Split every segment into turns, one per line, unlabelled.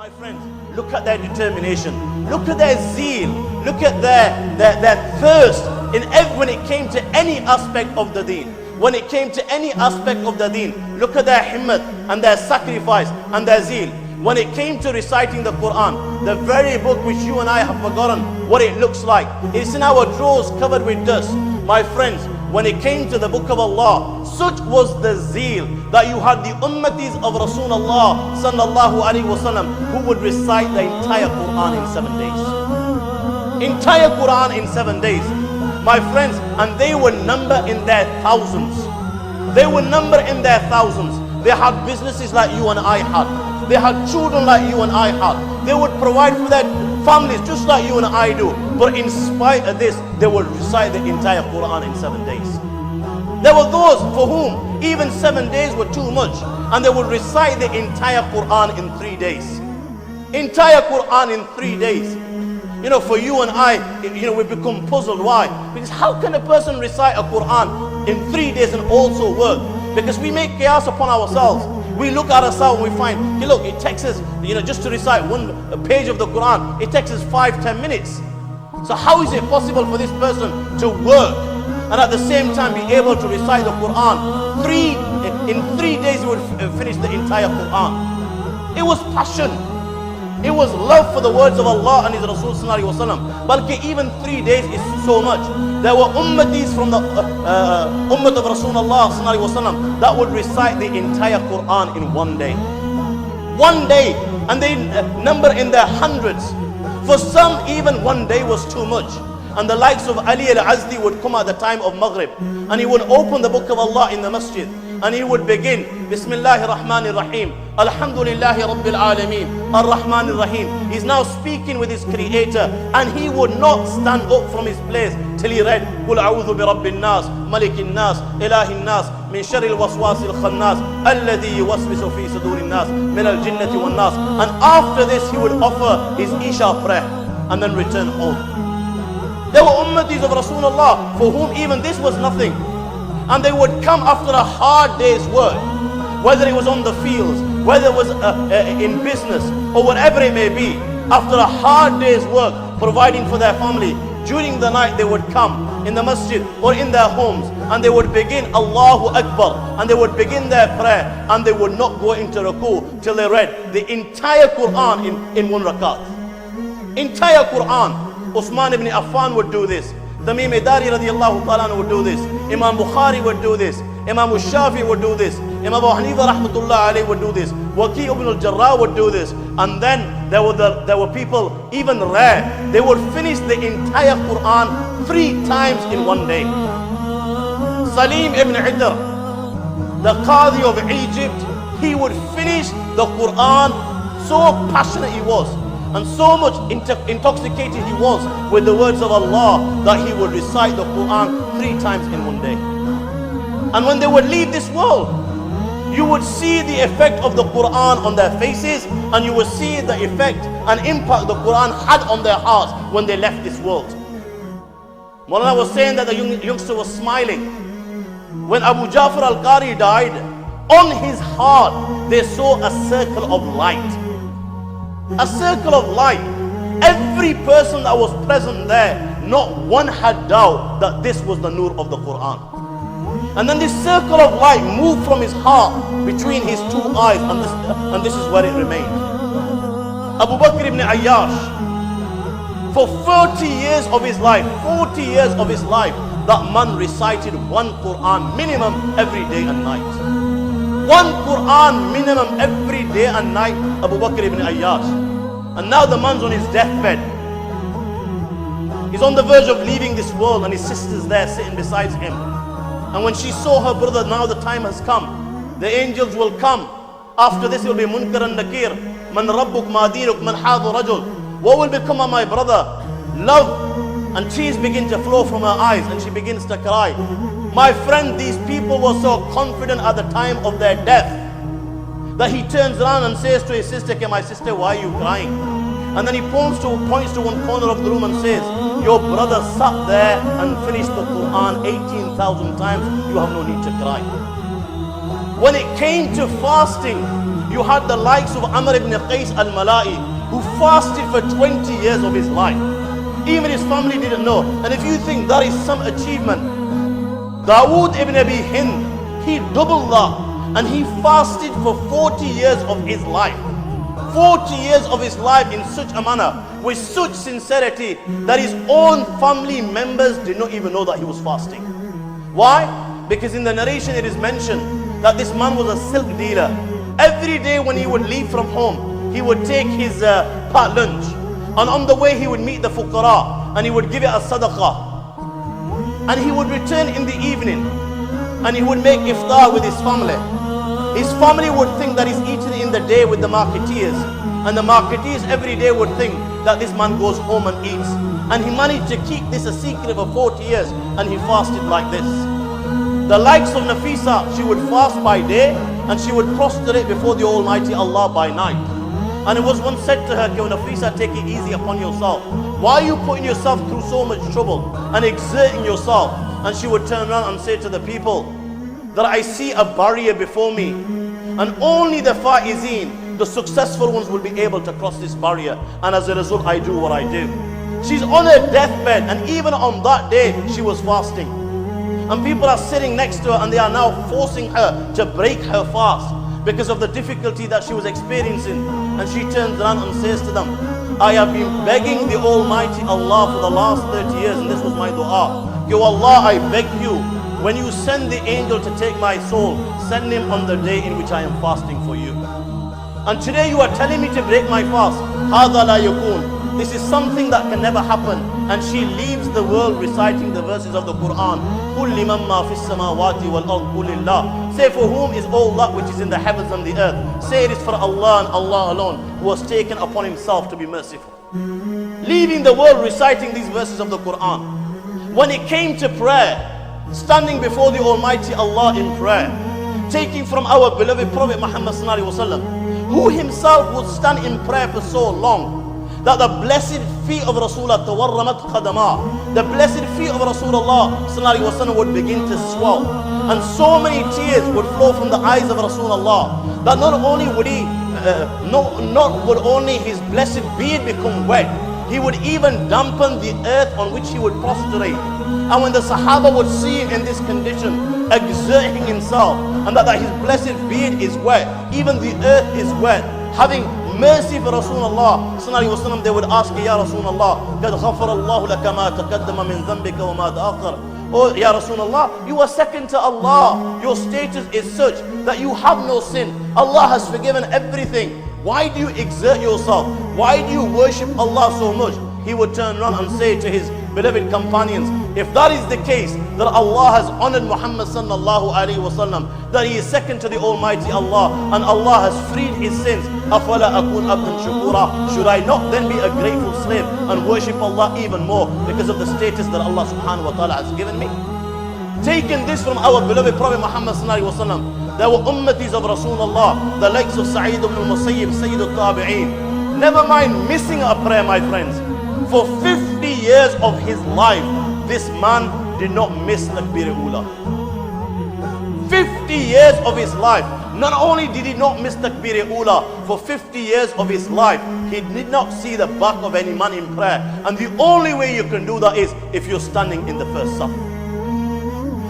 My friends, look at their determination, look at their zeal, look at their thirst when it came to any aspect of the deen. When it came to any aspect of the deen, look at their himmat and their sacrifice and their zeal. When it came to reciting the Quran, the very book which you and I have forgotten what it looks like, it's in our drawers covered with dust. My friends, when it came to the book of Allah, such was the zeal that you had the ummatis of Rasulullah sallallahu alaihi wasallam who would recite the entire Quran in 7 days. Entire Quran in 7 days. My friends, and they were number in their thousands. They were number in their thousands. They had businesses like you and I had. They had children like you and I had. They would provide for their families just like you and I do. But in spite of this, they would recite the entire Quran in 7 days. There were those for whom even 7 days were too much, and they would recite the entire Quran in 3 days. Entire Quran in 3 days. You know, for you and I, we become puzzled. Why? Because how can a person recite a Quran in 3 days and also work? Because we make chaos upon ourselves. We look at ourselves and we find, hey, look, it takes us, just to recite one page of the Quran, it takes us 5-10 minutes. So how is it possible for this person to work and at the same time be able to recite the Quran? In 3 days he would finish the entire Quran. It was passion. It was love for the words of Allah and His Rasul sallallahu alaihi wasallam. But even 3 days is so much. There were ummatis from the ummat of Rasulullah sallallahu alaihi wasallam that would recite the entire Quran in 1 day. 1 day, and they number in their hundreds. For some, even 1 day was too much. And the likes of Ali al-Azdi would come at the time of Maghrib, and he would open the book of Allah in the masjid, and he would begin, Bismillahir Rahmanir Rahim, Alhamdulillahi Rabbil Alameen, Ar-Rahmanir Rahim. He's now speaking with his Creator, and he would not stand up from his place till he read, Qul a'udhu bi Rabbin Nas, Malikin Nas, Ilahin Nas, min sharril waswasil khannas, alladhi yuwaswisu fi sudurin nas, min al-jinnati wan nas. And after this, he would offer his Isha prayer, and then return home. There were ummatis of Rasulullah for whom even this was nothing. And they would come after a hard day's work, whether it was on the fields, whether it was in business, or whatever it may be. After a hard day's work, providing for their family, during the night they would come in the masjid or in their homes, and they would begin Allahu Akbar, and they would begin their prayer, and they would not go into ruku till they read the entire Quran in one rakat. Entire Quran. Uthman ibn Affan would do this. Tamim Dari radiallahu ta'ala would do this. Imam Bukhari would do this. Imam Shafi would do this. Imam Abu Hanifa rahmatullah alayhi would do this. Waqi ibn al-Jarrah would do this. And then there were people even rare. They would finish the entire Quran 3 times in 1 day. Salim ibn Idr, the Qadi of Egypt, he would finish the Quran. So passionate he was, and so much intoxicated he was with the words of Allah that he would recite the Quran 3 times in 1 day. And when they would leave this world, you would see the effect of the Quran on their faces, and you would see the effect and impact the Quran had on their hearts when they left this world. Maulana was saying that the youngster was smiling. When Abu Ja'far al-Qari died, on his heart they saw a circle of light. A circle of light. Every person that was present there, not one had doubt that this was the nur of the Quran. And then this circle of light moved from his heart between his 2 eyes, and this is where it remained. Abu Bakr ibn Ayyash, for 40 years of his life, 40 years of his life, that man recited 1 Quran minimum every day and night. 1 Quran minimum every day and night, Abu Bakr ibn Ayyash. And now the man's on his deathbed. He's on the verge of leaving this world, and his sister's there sitting beside him. And when she saw her brother, now the time has come. The angels will come. After this it will be Munkar and Nakir. Man Rabbuk, Ma Dinuk, Man Hadu Rajul. What will become of my brother? Love. And tears begin to flow from her eyes, and she begins to cry. My friend, these people were so confident at the time of their death that he turns around and says to his sister, okay, my sister, why are you crying? And then he points to one corner of the room and says, your brother sat there and finished the Quran 18,000 times. You have no need to cry. When it came to fasting, You had the likes of Amr ibn Qais al-Mala'i, who fasted for 20 years of his life. Even his family didn't know. And if you think that is some achievement, Dawood ibn Abi Hind, he doubled that. And he fasted for 40 years of his life. 40 years of his life in such a manner, with such sincerity, that his own family members did not even know that he was fasting. Why? Because in the narration it is mentioned that this man was a silk dealer. Every day when he would leave from home, he would take his part lunch. And on the way he would meet the fuqara and he would give it as sadaqah. And he would return in the evening and he would make iftar with his family. His family would think that he's eating in the day with the marketeers. And the marketeers every day would think that this man goes home and eats. And he managed to keep this a secret for 40 years and he fasted like this. The likes of Nafisa, she would fast by day and she would prostrate before the Almighty Allah by night. And it was once said to her, "Yo Nafisa, take it easy upon yourself. Why are you putting yourself through so much trouble and exerting yourself?" And she would turn around and say to the people, that I see a barrier before me, and only the faizeen, the successful ones, will be able to cross this barrier, and as a result I do what I do. She's on her deathbed, and even on that day she was fasting, and people are sitting next to her and they are now forcing her to break her fast because of the difficulty that she was experiencing. And she turns around and says to them, I have been begging the Almighty Allah for the last 30 years, and this was my dua. Yo Allah, I beg you, when you send the angel to take my soul, send him on the day in which I am fasting for you. And today you are telling me to break my fast. هَذَا لَا يَكُونَ. This is something that can never happen. And she leaves the world reciting the verses of the Quran. قُلْ لِمَنْ مَا فِي السَّمَاوَاتِ وَالْأَرْضِ قُلِ اللَّهِ. Say, for whom is all that which is in the heavens and the earth. Say, it is for Allah and Allah alone, who has taken upon himself to be merciful. Leaving the world reciting these verses of the Quran. When it came to prayer, standing before the Almighty Allah in prayer, taking from our beloved Prophet Muhammad sallallahu alaihi wasallam, who himself would stand in prayer for so long that the blessed feet of Rasulullah tawarramat qadama, the blessed feet of Rasulullah sallallahu alaihi wasallam would begin to swell, and so many tears would flow from the eyes of Rasulullah that not only would he not would only his blessed beard become wet, he would even dampen the earth on which he would prostrate. And when the Sahaba would see him in this condition, exerting himself, and that his blessed beard is wet, even the earth is wet, having mercy for Rasulullah sallallahu alaihi wasallam, they would ask, Ya Rasulullah, قَدْ غَفَرَ اللَّهُ لَكَ مَا تَقَدَّمَ مِنْ ذَنْبِكَ وَمَا تَأَخَّرَ. Oh, Ya Rasulullah, you are second to Allah. Your status is such that you have no sin. Allah has forgiven everything. Why do you exert yourself? Why do you worship Allah so much? He would turn around and say to his beloved companions, if that is the case, that Allah has honored Muhammad sallallahu alaihi wasallam, that he is second to the Almighty Allah, and Allah has freed his sins, أَفَلَا أَكُونَ أَبْدًا شُكُورًا. Should I not then be a grateful slave and worship Allah even more because of the status that Allah subhanahu wa ta'ala has given me? Taking this from our beloved Prophet Muhammad sallallahu alaihi wasallam, there were ummatis of Rasulullah, the likes of Sa'id ibn al-Musayyib, Sayyid al-Tabi'een. Never mind missing a prayer, my friends. For 50 years of his life, this man did not miss Takbir Ula. 50 years of his life. Not only did he not miss Takbir Ula, for 50 years of his life, he did not see the back of any man in prayer. And the only way you can do that is if you're standing in the first saf.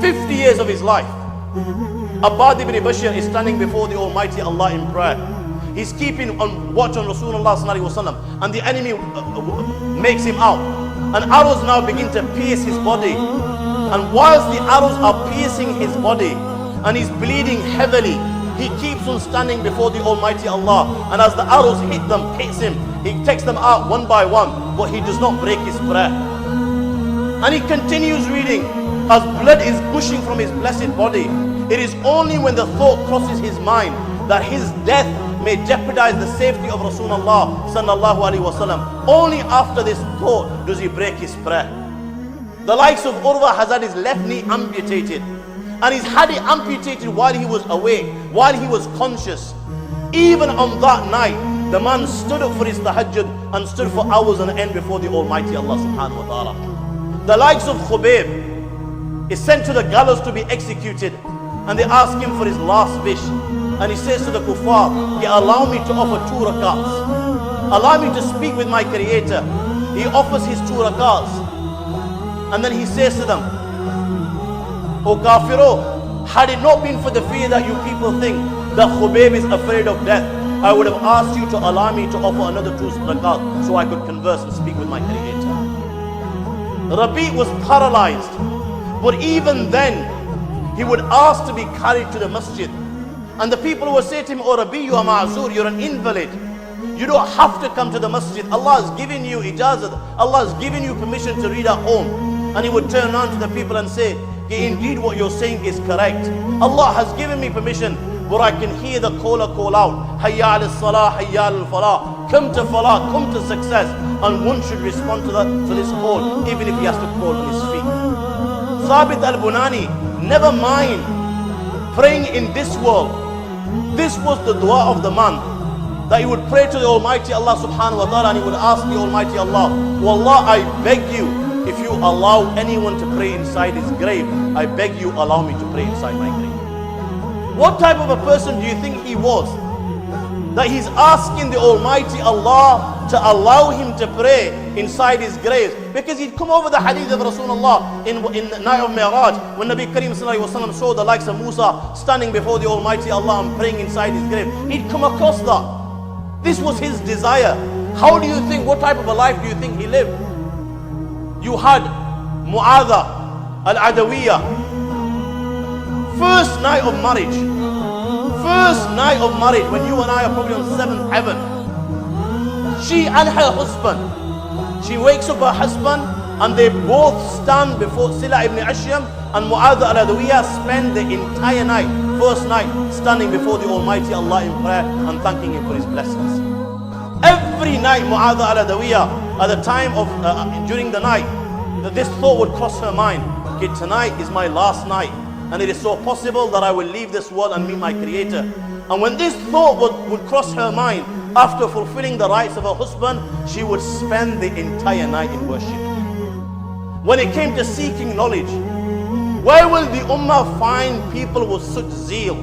50 years of his life. Abbad ibn Bashir is standing before the Almighty Allah in prayer. He's keeping on watch on Rasulullah sallallahu alaihi wasallam, and the enemy makes him out. And arrows now begin to pierce his body. And whilst the arrows are piercing his body, and he's bleeding heavily, he keeps on standing before the Almighty Allah. And as the arrows hits him, he takes them out one by one, but he does not break his prayer. And he continues reading as blood is gushing from his blessed body. It is only when the thought crosses his mind that his death may jeopardize the safety of Rasulullah sallallahu alaihi wasallam, only after this thought does he break his prayer. The likes of Urwa has had his left knee amputated, and he's had it amputated while he was awake, while he was conscious. Even on that night, the man stood up for his tahajjud and stood for hours on end before the Almighty Allah subhanahu wa ta'ala. The likes of Khubayb is sent to the gallows to be executed, and they ask him for his last wish. and he says to the kuffar, allow me to offer 2 rakats. Allow me to speak with my Creator. He offers his 2 rakats. And then he says to them, O kafiro, had it not been for the fear that you people think that Khubayb is afraid of death, I would have asked you to allow me to offer another 2 rakat so I could converse and speak with my Creator. Rabi was paralyzed, but even then he would ask to be carried to the masjid. And the people would say to him, Oh Rabi, you are ma'zur, you're an invalid. You don't have to come to the masjid. Allah has given you ijazat. Allah has given you permission to read at home. And he would turn around to the people and say, indeed what you're saying is correct. Allah has given me permission, but I can hear the caller call out, Hayya al salah, Hayya al falah. Come to falah, come to success. And one should respond to this call, even if he has to call on his feet. Thabit al-Bunani, never mind praying in this world. This was the dua of the man, that he would pray to the Almighty Allah subhanahu wa ta'ala, and he would ask the Almighty Allah, Wallah, I beg you, if you allow anyone to pray inside his grave, I beg you allow me to pray inside my grave. What type of a person do you think he was, that he's asking the Almighty Allah to allow him to pray inside his grave? Because he'd come over the hadith of Rasulullah in the night of Mi'raj, when Nabi Kareem saw the likes of Musa standing before the Almighty Allah and praying inside his grave. He'd come across that. This was his desire. How do you think, what type of a life do you think he lived? You had Mu'adha al-Adawiyya, first night of marriage. First night of marriage, when you and I are probably on 7th heaven. She and her husband. She wakes up her husband and they both stand before Sila ibn Ashyam, and Mu'adha al-Adawiyya spend the entire night, first night, standing before the Almighty Allah in prayer and thanking Him for His blessings. Every night Mu'adha al-Adawiyya, at the time of, during the night, that this thought would cross her mind, okay, tonight is my last night, and it is so possible that I will leave this world and meet my Creator. And when this thought would cross her mind, after fulfilling the rights of her husband, she would spend the entire night in worship. When it came to seeking knowledge, where will the Ummah find people with such zeal?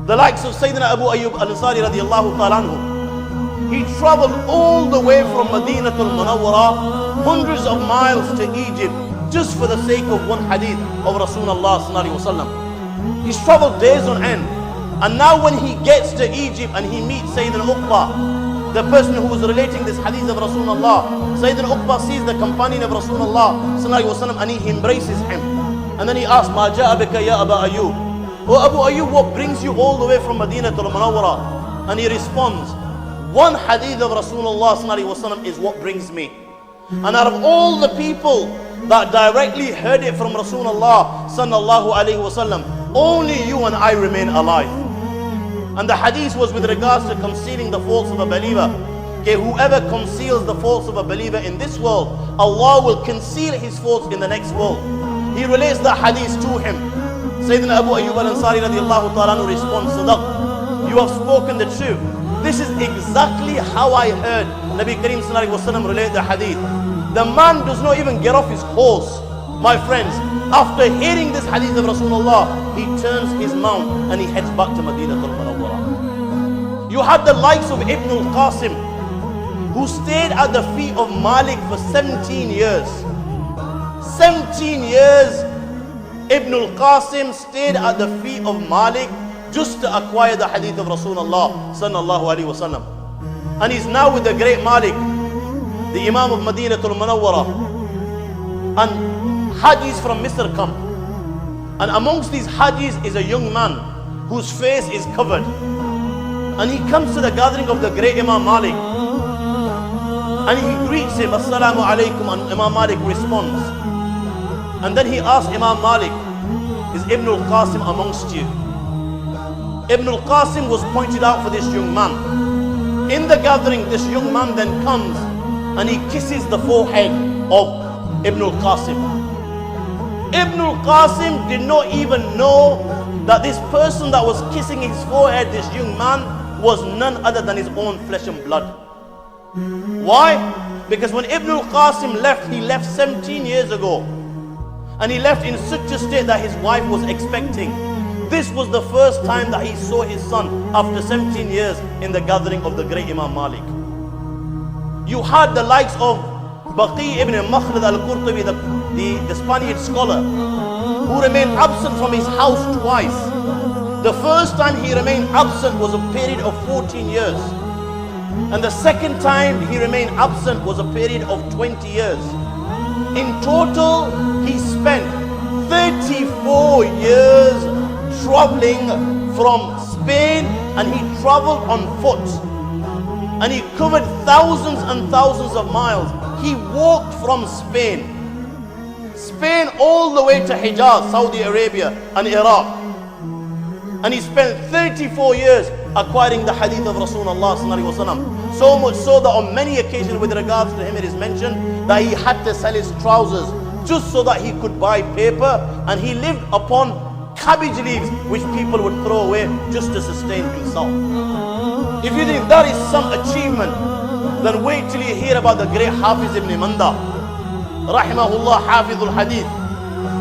The likes of Sayyidina Abu Ayyub al-Ansari radiallahu ta'ala anhu. He traveled all the way from Madinatul Munawwara, hundreds of miles to Egypt, just for the sake of one hadith of Rasulullah sallallahu alaihi wasallam. He's traveled days on end. And now when he gets to Egypt and he meets Sayyidina Uqba, the person who was relating this hadith of Rasulullah, Sayyidina Uqba sees the companion of Rasulullah sallallahu alaihi wasallam and he embraces him. And then he asks, Ma ja'a bika ya Aba Ayyub? Oh Abu Ayyub, what brings you all the way from Madinatul Munawwara? And he responds, one hadith of Rasulullah sallallahu alaihi wasallam is what brings me. And out of all the people that directly heard it from Rasulullah sallallahu alaihi wasallam, only you and I remain alive. And the hadith was with regards to concealing the faults of a believer. Okay, whoever conceals the faults of a believer in this world, Allah will conceal his faults in the next world. He relates the hadith to him. Sayyidina Abu Ayyub al-Ansari radiallahu ta'ala responds, Sadaq, you have spoken the truth. This is exactly how I heard Nabi Kareem sallallahu alaihi wasallam relate the hadith. The man does not even get off his horse, my friends. After hearing this hadith of Rasulullah, he turns his mount and he heads back to Madinatul Munawwara. You had the likes of Ibn al-Qasim, who stayed at the feet of Malik for 17 years. 17 years Ibn al-Qasim stayed at the feet of Malik just to acquire the hadith of Rasulullah sallallahu alaihi wasallam. And he's now with the great Malik, the Imam of Madinatul Munawwara. And Hajis from Misr come. And amongst these Hajis is a young man whose face is covered. And he comes to the gathering of the great Imam Malik. And he greets him, Assalamu alaikum, and Imam Malik responds. And then he asks Imam Malik, is Ibn al-Qasim amongst you? Ibn al-Qasim was pointed out for this young man. In the gathering, this young man then comes and he kisses the forehead of Ibn al-Qasim. Ibn al-Qasim did not even know that this person that was kissing his forehead, this young man, was none other than his own flesh and blood. Why? Because when Ibn al-Qasim left, he left 17 years ago. And he left in such a state that his wife was expecting. This was the first time that he saw his son after 17 years in the gathering of the great Imam Malik. You had the likes of Baqi ibn Makhlad al-Qurtubi, the Spaniard scholar, who remained absent from his house twice. The first time he remained absent was a period of 14 years. And the second time he remained absent was a period of 20 years. In total, he spent 34 years traveling from Spain, and he traveled on foot. And he covered thousands and thousands of miles. He walked from Spain all the way to Hijaz, Saudi Arabia and Iraq. And he spent 34 years acquiring the hadith of Rasulullah sallallahu alaihi wasallam. So much so that on many occasions with regards to him it is mentioned that he had to sell his trousers just so that he could buy paper, and he lived upon cabbage leaves which people would throw away just to sustain himself. If you think that is some achievement, then wait till you hear about the great Hafiz ibn Manda, rahimahullah, Hafizul Hadith.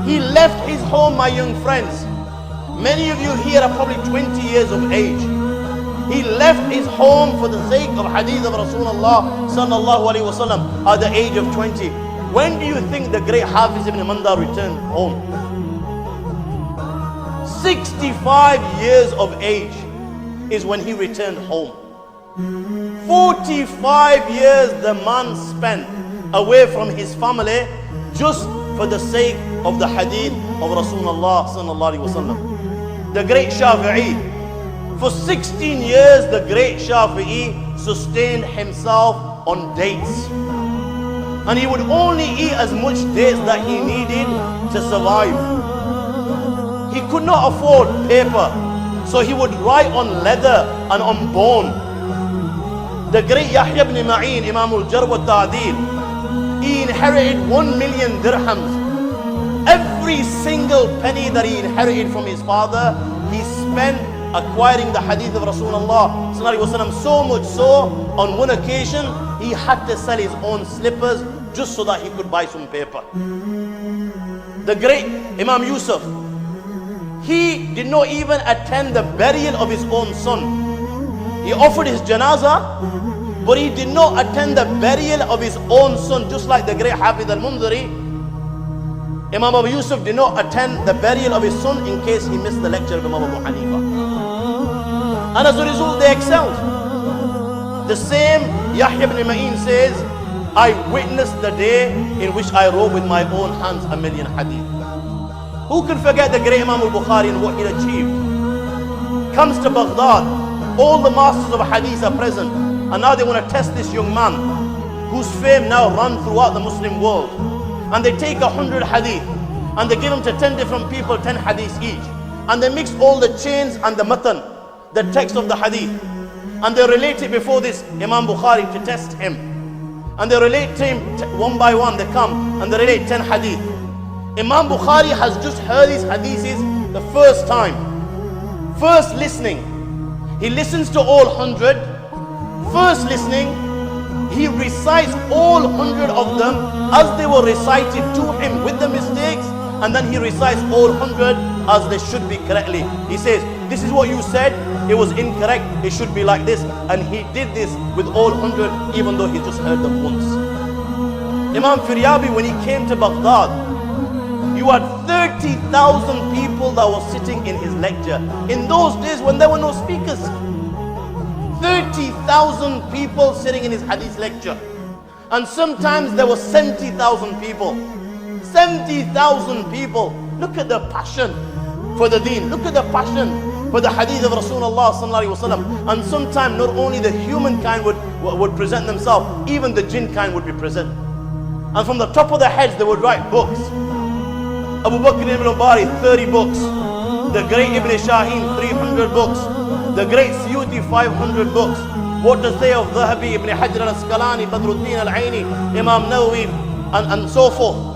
He left his home, my young friends. Many of you here are probably 20 years of age. He left his home for the sake of hadith of Rasulullah sallallahu alaihi wasallam at the age of 20. When do you think the great Hafiz ibn Manda returned home? 65 years of age is when he returned home. 45 years the man spent away from his family just for the sake of the hadith of Rasulullah sallallahu alaihi wasallam. The great Shafi'i, for 16 years the great Shafi'i sustained himself on dates, and he would only eat as much dates that he needed to survive. He could not afford paper, so he would write on leather and on bone. The great Yahya ibn Ma'in, Imam al-Jarh wa Ta'dil, he inherited 1 million dirhams. Every single penny that he inherited from his father, he spent acquiring the hadith of Rasulullah sallallahu alaihi wasallam. So much so, on one occasion, he had to sell his own slippers just so that he could buy some paper. The great Imam Yusuf, he did not even attend the burial of his own son. He offered his janazah, but he did not attend the burial of his own son, just like the great Hafiz al-Mundhari. Imam Abu Yusuf did not attend the burial of his son in case he missed the lecture of Imam Abu Hanifa. And as a result, they excelled. The same Yahya ibn Ma'in says, I witnessed the day in which I wrote with my own hands 1,000,000 hadith. Who can forget the great Imam al-Bukhari and what he achieved? Comes to Baghdad, all the masters of hadith are present, and now they want to test this young man whose fame now runs throughout the Muslim world. And they take 100 hadith and they give them to 10 different people, 10 hadiths each, and they mix all the chains and the matan, the text of the hadith, and they relate it before this Imam Bukhari to test him, and they relate to him one by one. They come and they relate 10 hadith. Imam Bukhari has just heard these hadiths the first time, first listening. He listens to all 100. First listening, he recites all 100 of them as they were recited to him with the mistakes, and then he recites all 100 as they should be correctly. He says, this is what you said, it was incorrect, it should be like this. And he did this with all 100, even though he just heard them once. Imam Firyabi, when he came to Baghdad, you had 30,000 people that were sitting in his lecture. In those days when there were no speakers, 30,000 people sitting in his hadith lecture. And sometimes there were 70,000 people. 70,000 people. Look at the passion for the deen. Look at the passion for the hadith of Rasulullah sallallahu alaihi wasallam. And sometimes not only the humankind would present themselves, even the jinn kind would be present. And from the top of their heads they would write books. Abu Bakr ibn Bari, 30 books. The great Ibn Shaheen, 300 books. The great Suyuti, 500 books. What to say of Dhahabi, Ibn Hajar al-Asqalani, Badruddin al-Aini, Imam Nawawi, and so forth.